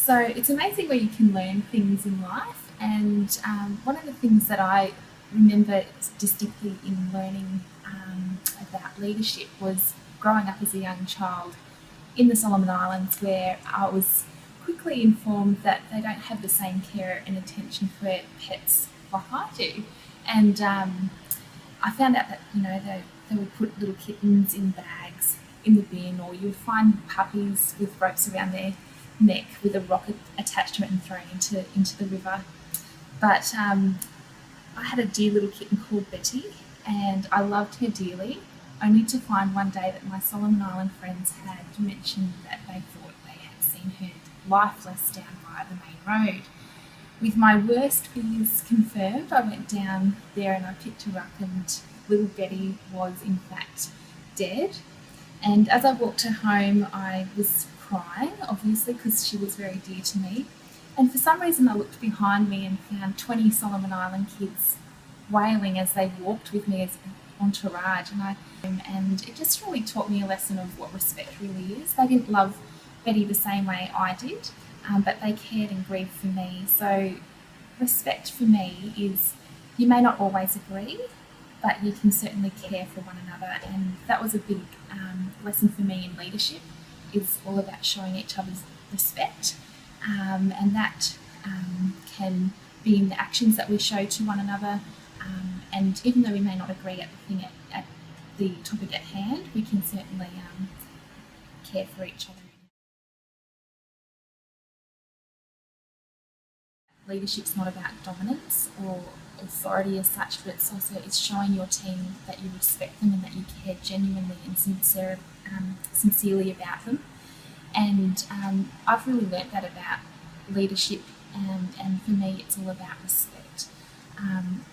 So it's amazing where you can learn things in life, and one of the things that I remember distinctly in learning about leadership was growing up as a young child in the Solomon Islands, where I was quickly informed that they don't have the same care and attention for pets like I do. And I found out that they would put little kittens in bags in the bin, or you would find puppies with ropes around their neck with a rocket attached to it and thrown into the river. But I had a dear little kitten called Betty, and I loved her dearly, only to find one day that my Solomon Island friends had mentioned that they thought they had seen her lifeless down by the main road. With my worst fears confirmed, I went down there and I picked her up, and little Betty was in fact dead. And as I walked her home, I was crying, obviously, because she was very dear to me. And for some reason, I looked behind me and found 20 Solomon Island kids wailing as they walked with me as an entourage. And it just really taught me a lesson of what respect really is. They didn't love Betty the same way I did, but they cared and grieved for me. So respect for me is, you may not always agree, but you can certainly care for one another. And that was a big lesson for me in leadership, is all about showing each other's respect. And that can be in the actions that we show to one another. And even though we may not agree at the topic at hand, we can certainly care for each other. Leadership's not about dominance or authority as such, but it's showing your team that you respect them and that you care genuinely and sincerely about them. And I've really learnt that about leadership, and for me it's all about respect.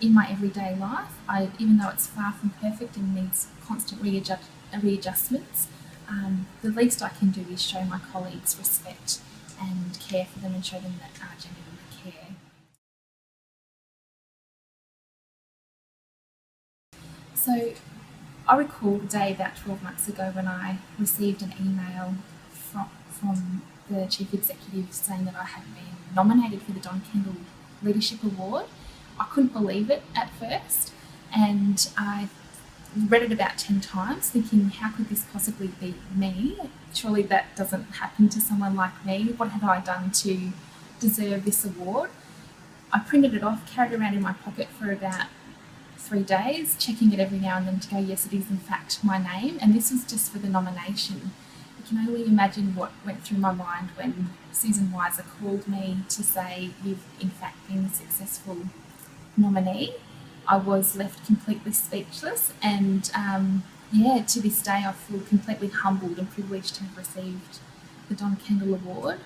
In my everyday life, even though it's far from perfect and needs constant readjustments, the least I can do is show my colleagues respect and care for them and show them that I genuinely care. So I recall the day about 12 months ago when I received an email from the Chief Executive saying that I had been nominated for the Don Kendell Leadership Award. I couldn't believe it at first, and I read it about 10 times thinking, how could this possibly be me? Surely that doesn't happen to someone like me. What have I done to deserve this award? I printed it off, carried it around in my pocket for about 3 days, checking it every now and then to go, yes, it is in fact my name. And this was just for the nomination. You can only imagine what went through my mind when Susan Weiser called me to say, you've in fact been a successful nominee. I was left completely speechless, and to this day I feel completely humbled and privileged to have received the Don Kendell Award.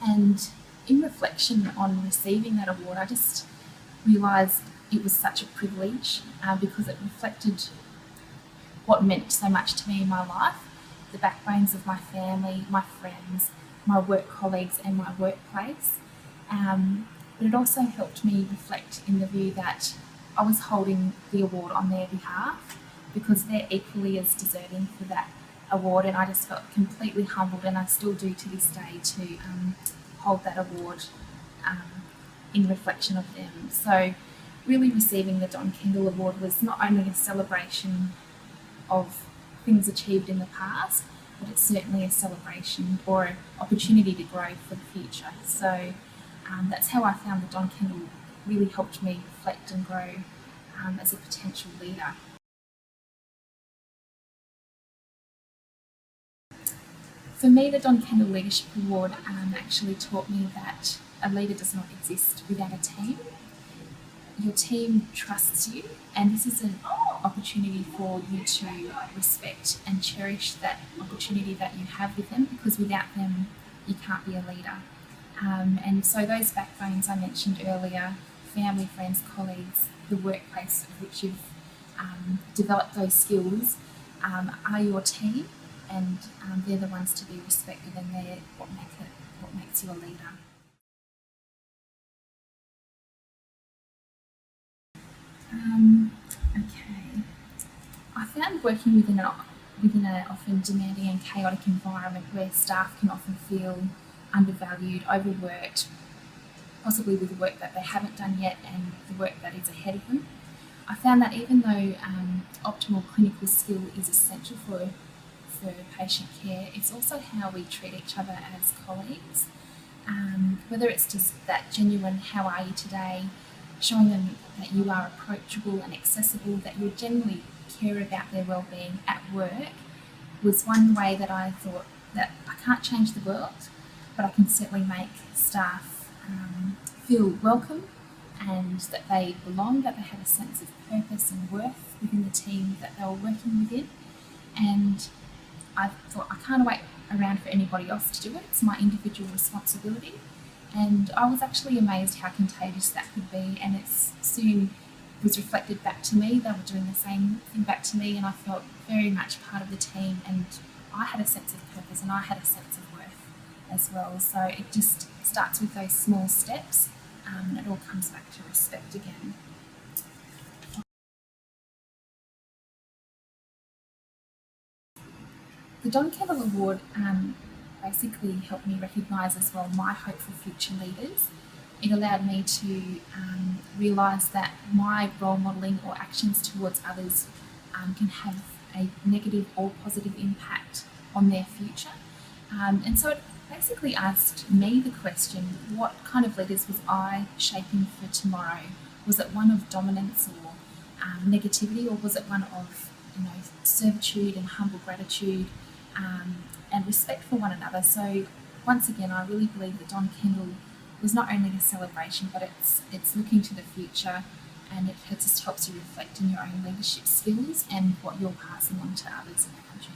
And in reflection on receiving that award, I just realised it was such a privilege because it reflected what meant so much to me in my life, the backbones of my family, my friends, my work colleagues and my workplace. But it also helped me reflect in the view that I was holding the award on their behalf, because they're equally as deserving for that award, and I just felt completely humbled, and I still do to this day, to hold that award in reflection of them. So really receiving the Don Kendell Award was not only a celebration of things achieved in the past, but it's certainly a celebration or an opportunity to grow for the future. So that's how I found the Don Kendell really helped me reflect and grow as a potential leader. For me, the Don Kendell Leadership Award actually taught me that a leader does not exist without a team. Your team trusts you, and this is an opportunity for you to respect and cherish that opportunity that you have with them, because without them you can't be a leader. And so those backbones I mentioned earlier, family, friends, colleagues, the workplace of which you've developed those skills, are your team, and they're the ones to be respected, and they're what makes you a leader. Okay. I found working within an often demanding and chaotic environment where staff can often feel undervalued, overworked, possibly with work that they haven't done yet and the work that is ahead of them. I found that even though optimal clinical skill is essential for patient care, it's also how we treat each other as colleagues. Whether it's just that genuine "how are you today," showing them that you are approachable and accessible, that you genuinely care about their well-being at work, was one way that I thought that I can't change the world, but I can certainly make staff feel welcome and that they belong, that they have a sense of purpose and worth within the team that they were working within. And I thought, I can't wait around for anybody else to do it. It's my individual responsibility. And I was actually amazed how contagious that could be, and it soon was reflected back to me. They were doing the same thing back to me, and I felt very much part of the team, and I had a sense of purpose and I had a sense of worth as well. So it just starts with those small steps, and it all comes back to respect again. The Don Kendell Award basically helped me recognise as well my hope for future leaders. It allowed me to realise that my role modelling or actions towards others can have a negative or positive impact on their future. And so it basically asked me the question, what kind of leaders was I shaping for tomorrow? Was it one of dominance or negativity, or was it one of servitude and humble gratitude and respect for one another? So once again, I really believe that Don Kendell was not only a celebration, but it's looking to the future, and it just helps you reflect in your own leadership skills and what you're passing on to others in the country.